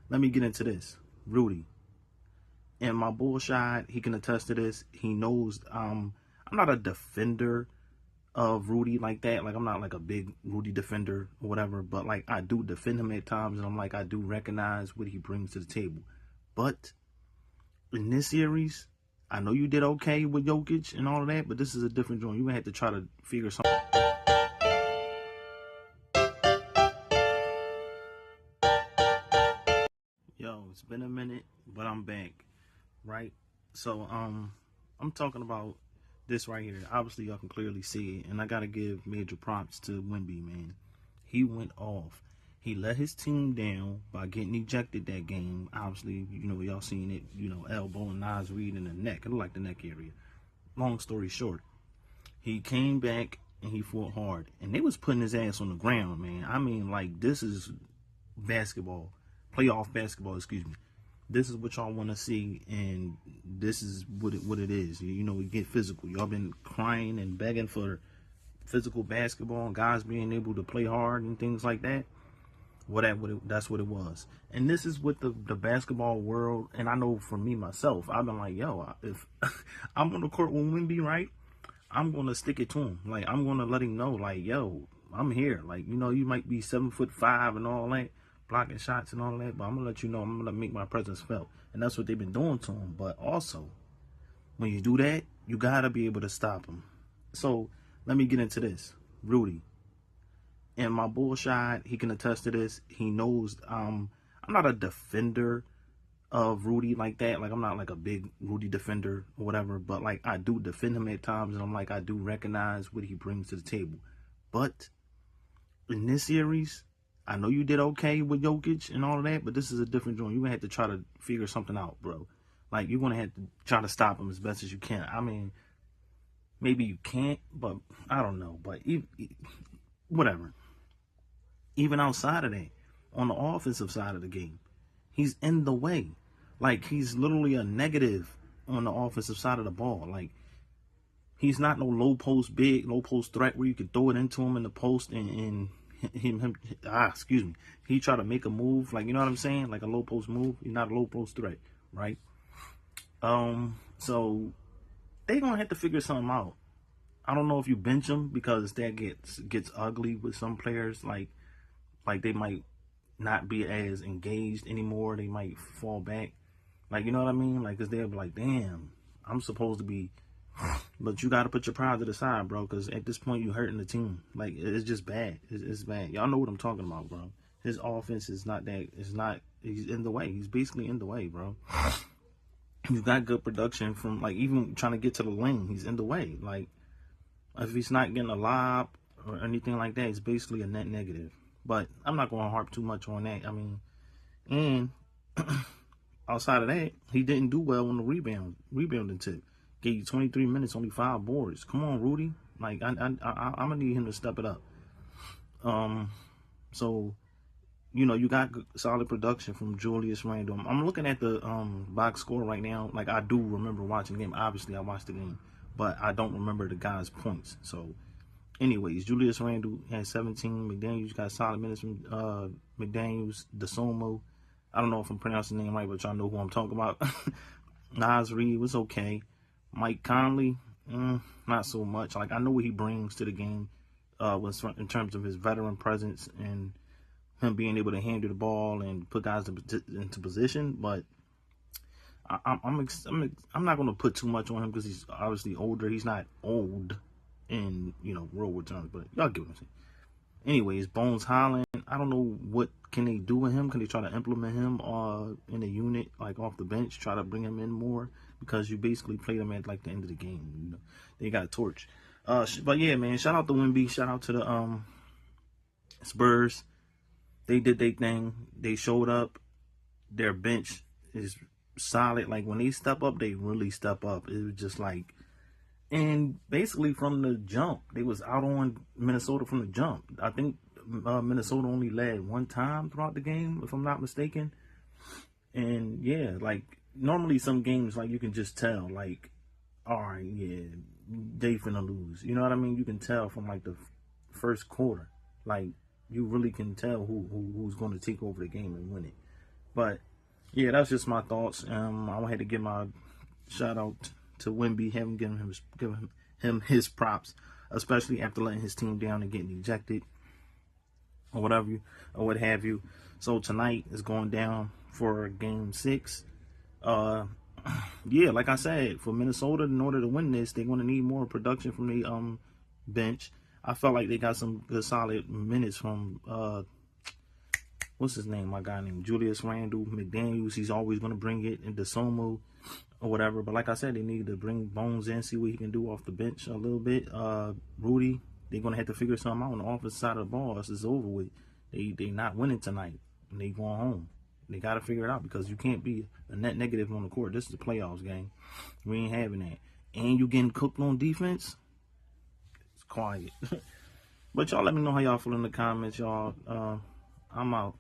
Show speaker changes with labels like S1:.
S1: let me get into this. Rudy. And my bullshit, he can attest to this. He knows I'm not a defender of Rudy like that. Like, I'm not like a big Rudy defender or whatever, but like I do defend him at times, and I'm like, I do recognize what he brings to the table. But in this series, I know you did okay with Jokic and all of that, but this is a different joint. You're gonna have to try to figure something. Yo, it's been a minute, but I'm back, right? So I'm talking about this right here. Obviously y'all can clearly see it, and I gotta give major props to Wemby, man. He went off. He let his team down by getting ejected that game. Obviously, y'all seen it, elbow and Nas Reed in the neck. It looked like the neck area. Long story short, he came back and he fought hard. And they was putting his ass on the ground, man. I mean, like, this is basketball. Playoff basketball, excuse me. This is what y'all want to see, and this is what it is. We get physical. Y'all been crying and begging for physical basketball and guys being able to play hard and things like that. That's what it was. And this is what the basketball world, and I know for me myself, I've been like, yo, if I'm on the court with Wemby, right, I'm going to stick it to him. Like, I'm going to let him know, like, yo, I'm here. Like, you might be 7'5" and all that, blocking shots and all that, but I'm going to let you know, I'm going to make my presence felt. And that's what they've been doing to him. But also, when you do that, you got to be able to stop him. So, let me get into this. Rudy. And my bullshit, he can attest to this. He knows I'm not a defender of Rudy like that. Like, I'm not like a big Rudy defender or whatever, but like I do defend him at times, and I'm like, I do recognize what he brings to the table. But in this series, I know you did okay with Jokic and all of that, but this is a different joint. You're gonna have to try to figure something out, bro. Like, you're gonna have to try to stop him as best as you can. I mean, maybe you can't, but I don't know. But whatever. Even outside of that, on the offensive side of the game, he's in the way. Like, he's literally a negative on the offensive side of the ball. Like, he's not no low post threat where you could throw it into him in the post and he try to make a move. Like, you know what I'm saying? Like a low post move. He's not a low post threat, right? So they gonna have to figure something out. I don't know if you bench him, because that gets ugly with some players. Like they might not be as engaged anymore. They might fall back. Like, you know what I mean? Like, because they'll be like, damn, I'm supposed to be. But you got to put your pride to the side, bro, because at this point, you're hurting the team. Like, it's just bad. It's bad. Y'all know what I'm talking about, bro. His offense is not that. He's in the way. He's basically in the way, bro. You've got good production from, like, even trying to get to the lane. He's in the way. Like, if he's not getting a lob or anything like that, it's basically a net negative. But I'm not going to harp too much on that. I mean, and outside of that, he didn't do well on the rebounding tip. Gave you 23 minutes, only 5 boards. Come on, Rudy. Like, I'm gonna need him to step it up. So, you got solid production from Julius Randle. I'm looking at the box score right now. Like, I do remember watching the game. Obviously, I watched the game, but I don't remember the guy's points. So, anyways, Julius Randle had 17. McDaniels got solid minutes from McDaniels. DeSomo. I don't know if I'm pronouncing the name right, but y'all know who I'm talking about. Nas Reed was okay. Mike Conley, not so much. Like, I know what he brings to the game in terms of his veteran presence and him being able to handle the ball and put guys into position. But I'm not going to put too much on him because he's obviously older. He's not old in, real world terms, but y'all get what I'm saying. Anyways, Bones Highland, I don't know what can they do with him. Can they try to implement him in a unit, like off the bench, try to bring him in more? Because you basically played him at like the end of the game. They got a torch. But yeah, man, shout out to Wemby. Shout out to the Spurs. They did their thing. They showed up. Their bench is solid. Like, when they step up, they really step up. It was just like, and basically from the jump, they was out on Minnesota from the jump. I think Minnesota only led one time throughout the game, if I'm not mistaken. And yeah, like, normally some games, like, you can just tell, like, all right, yeah, they finna lose. You know what I mean? You can tell from like the first quarter. Like, you really can tell who's going to take over the game and win it. But yeah, that's just my thoughts. I had to give my shout out to Wemby, having given him his props, especially after letting his team down and getting ejected or whatever or what have you. So tonight is going down for Game 6. Yeah, like I said, for Minnesota, in order to win this, they're going to need more production from the bench. I felt like they got some good solid minutes from what's his name? My guy named Julius Randle McDaniels. He's always going to bring it into Somo or whatever. But like I said, they need to bring Bones in, see what he can do off the bench a little bit. Rudy, they're going to have to figure something out on the offensive side of the ball. It's over with. They not winning tonight, and they going home. They got to figure it out because you can't be a net negative on the court. This is the playoffs game. We ain't having that. And you getting cooked on defense? It's quiet. But y'all let me know how y'all feel in the comments, y'all. I'm out.